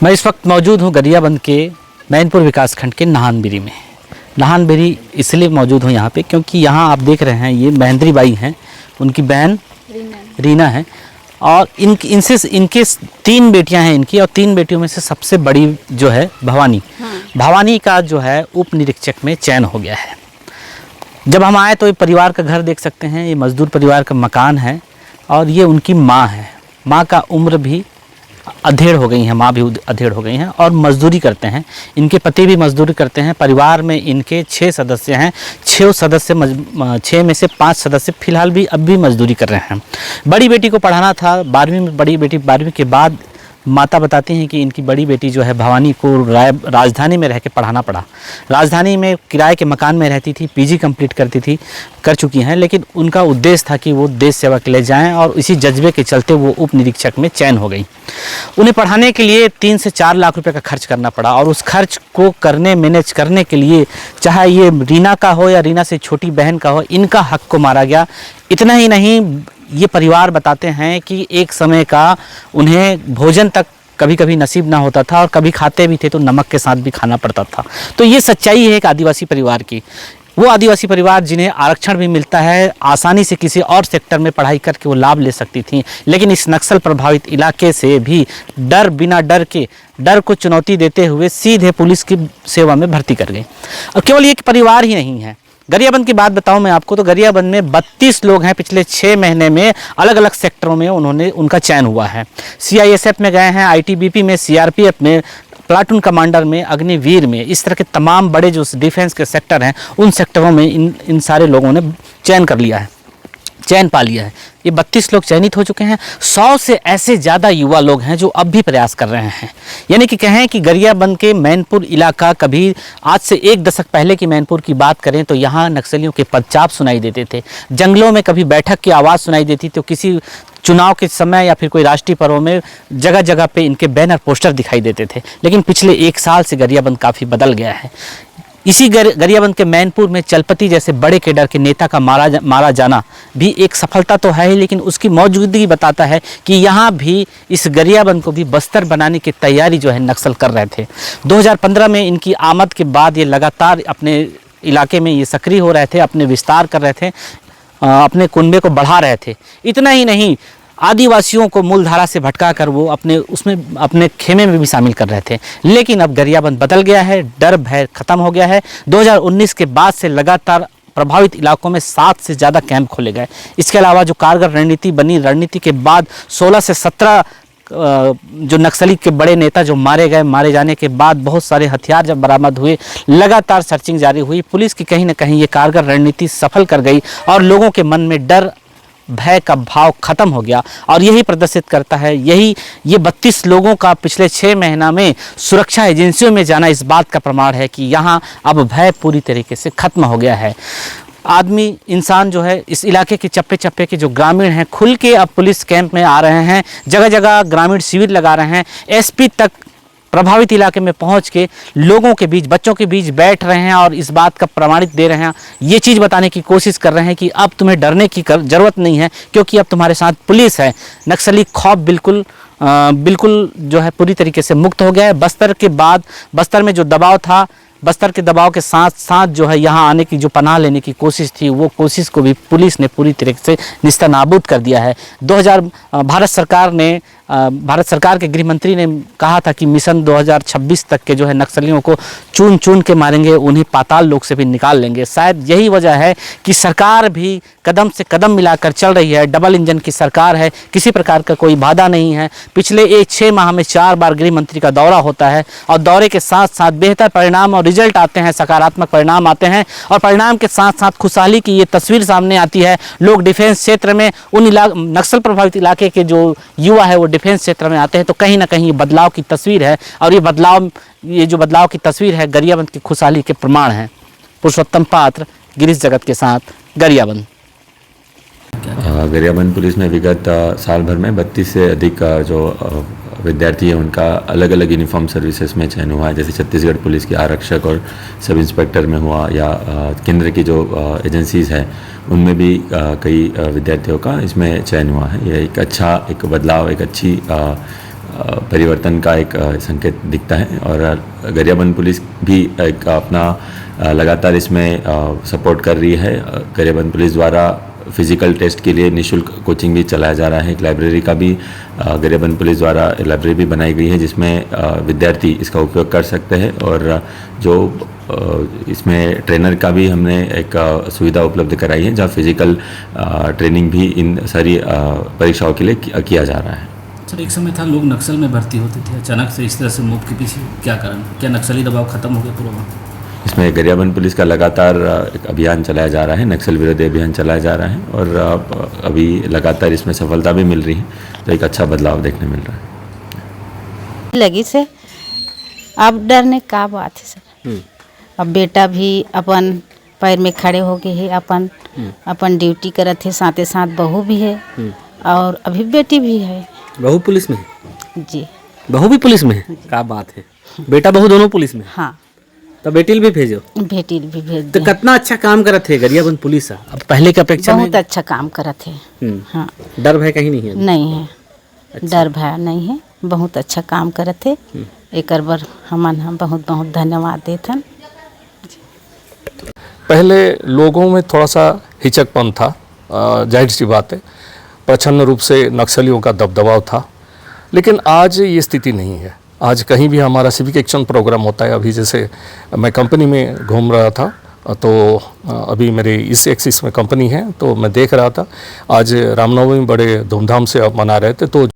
मैं इस वक्त मौजूद हूँ गरियाबंद के मैनपुर विकासखंड के नाहनबिरी में। नाहनबिरी इसलिए मौजूद हूँ यहाँ पे क्योंकि यहाँ आप देख रहे हैं ये महेंद्री बाई हैं, उनकी बहन रीना है और इनके 3 बेटियां हैं इनकी, और 3 बेटियों में से सबसे बड़ी जो है भवानी। भवानी का जो है उप निरीक्षक में चयन हो गया है। जब हम आए तो ये परिवार का घर देख सकते हैं, ये मजदूर परिवार का मकान है और ये उनकी माँ है। माँ का उम्र भी अधेड़ हो गई हैं, माँ भी अधेड़ हो गई हैं और मजदूरी करते हैं। इनके पति भी मजदूरी करते हैं। परिवार में इनके 6 सदस्य हैं। 6 में से 5 सदस्य फिलहाल भी अब भी मजदूरी कर रहे हैं। बड़ी बेटी को पढ़ाना था 12वीं में। बड़ी बेटी 12वीं के बाद माता बताती हैं कि इनकी बड़ी बेटी जो है भवानी को राजधानी में रह के पढ़ाना पड़ा। राजधानी में किराए के मकान में रहती थी, पीजी कंप्लीट कर चुकी हैं, लेकिन उनका उद्देश्य था कि वो देश सेवा के लिए जाएं और इसी जज्बे के चलते वो उप निरीक्षक में चयन हो गई। उन्हें पढ़ाने के लिए 3 से 4 लाख रुपए का खर्च करना पड़ा और उस खर्च को मैनेज करने के लिए, चाहे ये रीना का हो या रीना से छोटी बहन का हो, इनका हक को मारा गया। इतना ही नहीं, ये परिवार बताते हैं कि एक समय का उन्हें भोजन तक कभी कभी नसीब ना होता था और कभी खाते भी थे तो नमक के साथ भी खाना पड़ता था। तो ये सच्चाई है एक आदिवासी परिवार की। वो आदिवासी परिवार जिन्हें आरक्षण भी मिलता है, आसानी से किसी और सेक्टर में पढ़ाई करके वो लाभ ले सकती थी, लेकिन इस नक्सल प्रभावित इलाके से भी बिना डर को चुनौती देते हुए सीधे पुलिस की सेवा में भर्ती कर गई। और केवल ये परिवार ही नहीं है। गरियाबंद की बात बताऊं मैं आपको तो गरियाबंद में 32 लोग हैं। पिछले 6 महीने में अलग अलग सेक्टरों में उनका चयन हुआ है। CISF में गए हैं, ITBP में, CRPF में, प्लाटून कमांडर में, अग्निवीर में, इस तरह के तमाम बड़े जो डिफेंस के सेक्टर हैं उन सेक्टरों में इन सारे लोगों ने चयन पा लिया है। ये 32 लोग चयनित हो चुके हैं। 100 से ऐसे ज़्यादा युवा लोग हैं जो अब भी प्रयास कर रहे हैं। यानी कि कहें कि गरियाबंद के मैनपुर इलाका, कभी आज से 1 दशक पहले की मैनपुर की बात करें तो यहाँ नक्सलियों के पदचाप सुनाई देते थे। जंगलों में कभी बैठक की आवाज़ सुनाई देती तो किसी चुनाव के समय या फिर कोई राष्ट्रीय पर्व में जगह जगह पे इनके बैनर पोस्टर दिखाई देते थे। लेकिन पिछले 1 साल से गरियाबंद काफ़ी बदल गया है। इसी गरियाबंद के मैनपुर में चलपति जैसे बड़े केडर के नेता का मारा जाना भी एक सफलता तो है ही, लेकिन उसकी मौजूदगी बताता है कि यहाँ भी इस गरियाबंद को भी बस्तर बनाने की तैयारी जो है नक्सल कर रहे थे। 2015 में इनकी आमद के बाद ये लगातार अपने इलाके में ये सक्रिय हो रहे थे, अपने विस्तार कर रहे थे, अपने कुनबे को बढ़ा रहे थे। इतना ही नहीं, आदिवासियों को मूलधारा से भटका कर वो अपने खेमे में भी शामिल कर रहे थे। लेकिन अब गरियाबंद बदल गया है, डर भय खत्म हो गया है। 2019 के बाद से लगातार प्रभावित इलाकों में 7 से ज़्यादा कैंप खोले गए। इसके अलावा जो कारगर रणनीति बनी, रणनीति के बाद 16 से 17 जो नक्सली के बड़े नेता जो मारे जाने के बाद बहुत सारे हथियार जब बरामद हुए, लगातार सर्चिंग जारी हुई। पुलिस की कहीं ना कहीं ये कारगर रणनीति सफल कर गई और लोगों के मन में डर भय का भाव खत्म हो गया। और यही प्रदर्शित करता है, ये 32 लोगों का पिछले 6 महीना में सुरक्षा एजेंसियों में जाना इस बात का प्रमाण है कि यहाँ अब भय पूरी तरीके से खत्म हो गया है। इंसान जो है इस इलाके के चप्पे चप्पे के जो ग्रामीण हैं खुल के अब पुलिस कैंप में आ रहे हैं, जगह जगह ग्रामीण शिविर लगा रहे हैं। SP तक प्रभावित इलाके में पहुंच के लोगों के बीच, बच्चों के बीच बैठ रहे हैं और इस बात का प्रमाणित दे रहे हैं, ये चीज़ बताने की कोशिश कर रहे हैं कि अब तुम्हें डरने की ज़रूरत नहीं है क्योंकि अब तुम्हारे साथ पुलिस है। नक्सली खौफ बिल्कुल जो है पूरी तरीके से मुक्त हो गया है। बस्तर के बाद बस्तर में जो दबाव था, बस्तर के दबाव के साथ साथ जो है यहाँ आने की जो पनाह लेने की कोशिश थी, वो कोशिश को भी पुलिस ने पूरी तरीके से निस्तनाबूद कर दिया है। भारत सरकार के गृह मंत्री ने कहा था कि मिशन 2026 तक के जो है नक्सलियों को चुन चुन के मारेंगे, उन्हें पाताल लोक से भी निकाल लेंगे। शायद यही वजह है कि सरकार भी कदम से कदम मिलाकर चल रही है। डबल इंजन की सरकार है, किसी प्रकार का कोई बाधा नहीं है। पिछले 6 माह में 4 बार गृह मंत्री का दौरा होता है और दौरे के साथ साथ बेहतर परिणाम और रिजल्ट आते हैं, सकारात्मक परिणाम आते हैं और परिणाम के साथ साथ खुशहाली की ये तस्वीर सामने आती है। लोग डिफेंस क्षेत्र में, नक्सल प्रभावित इलाके के जो युवा है वो डिफेंस क्षेत्र में आते हैं, तो कहीं ना कहीं ये बदलाव की तस्वीर है और ये जो बदलाव की तस्वीर है गरियाबंद की खुशहाली के प्रमाण है। पुरुषोत्तम पात्र, गिरीश जगत के साथ, गरियाबंद। गरियाबंद पुलिस में विगत साल भर में 32 से अधिक जो विद्यार्थी हैं उनका अलग अलग यूनिफॉर्म सर्विसेज में चयन हुआ है। जैसे छत्तीसगढ़ पुलिस के आरक्षक और सब इंस्पेक्टर में हुआ, या केंद्र की जो एजेंसीज़ हैं उनमें भी कई विद्यार्थियों का इसमें चयन हुआ है। यह एक अच्छा बदलाव, एक अच्छी परिवर्तन का एक संकेत दिखता है। और गरियाबंद पुलिस भी एक अपना लगातार इसमें सपोर्ट कर रही है। गरियाबंद पुलिस द्वारा फिजिकल टेस्ट के लिए निःशुल्क कोचिंग भी चलाया जा रहा है। एक लाइब्रेरी का भी गरियाबंद पुलिस द्वारा लाइब्रेरी भी बनाई गई है जिसमें विद्यार्थी इसका उपयोग कर सकते हैं। और जो इसमें ट्रेनर का भी हमने एक सुविधा उपलब्ध कराई है जहाँ फिजिकल ट्रेनिंग भी इन सारी परीक्षाओं के लिए किया जा रहा है। सर, एक समय था लोग नक्सल में भर्ती होते थे, अचानक से इस तरह से मूव के पीछे क्या कारण? क्या नक्सली दबाव खत्म हो गया पूरा? इसमें गरियाबंद पुलिस का लगातार एक अभियान चलाया जा रहा है, नक्सल विरोधी अभियान चलाया जा रहा है और अभी लगातार इसमें सफलता भी मिल रही है, तो एक अच्छा बदलाव देखने मिल रहा है। लगी से अब डरने का बात है सर। अब बेटा भी अपन पैर में खड़े हो गए है, अपन ड्यूटी करत है, साथ साथ बहू भी है और अभी बेटी भी है। बहू पुलिस में है? जी। बहू भी पुलिस में है? क्या बात है। बेटा बहू दोनों पुलिस में? हाँ। तो बेटी भी भेजो? बेटी भी भेज तो कितना अच्छा काम करत है गरियाबंद पुलिस अब पहले की अपेक्षा में? बहुत अच्छा काम करत है। हाँ। डर भय कहीं नहीं है? नहीं है। अच्छा। डर भय नहीं है, बहुत अच्छा काम करत है। एक बार हम बहुत बहुत धन्यवाद देथन। पहले लोगों में थोड़ा सा हिचकपन था, जाहिर सी बात है, प्रच्छन्न रूप से नक्सलियों का दबदबाव था, लेकिन आज ये स्थिति नहीं है। आज कहीं भी हमारा सिविक एक्शन प्रोग्राम होता है। अभी जैसे मैं कंपनी में घूम रहा था तो अभी मेरे इस एक्सिस में कंपनी है, तो मैं देख रहा था आज रामनवमी बड़े धूमधाम से अब मना रहे थे। तो